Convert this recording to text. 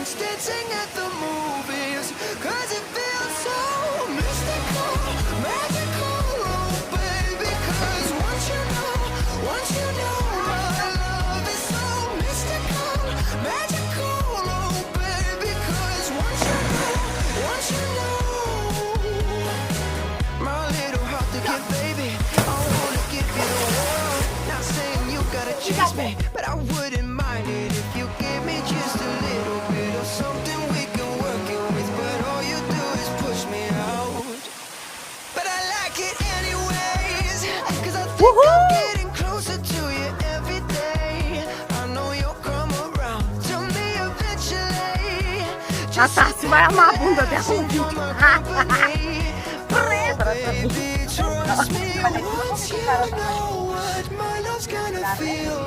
dance, dancing at the movies, 'cause it feels so mystical, magical, oh baby, 'cause once you know my love is so mystical, magical, oh baby, 'cause once you know my little heart to give, baby, I wanna give you the world. Not saying you gotta chase me, but I wouldn't mind it if you give me just a little bit of something we can work it with. But all you do is push me out. But I like it anyways, 'cause I think I'm getting closer to you every day. I know you'll come around to me eventually. A Tassi vai amar a bunda dela no vídeo. Baby, trust me once you know what my love's gonna feel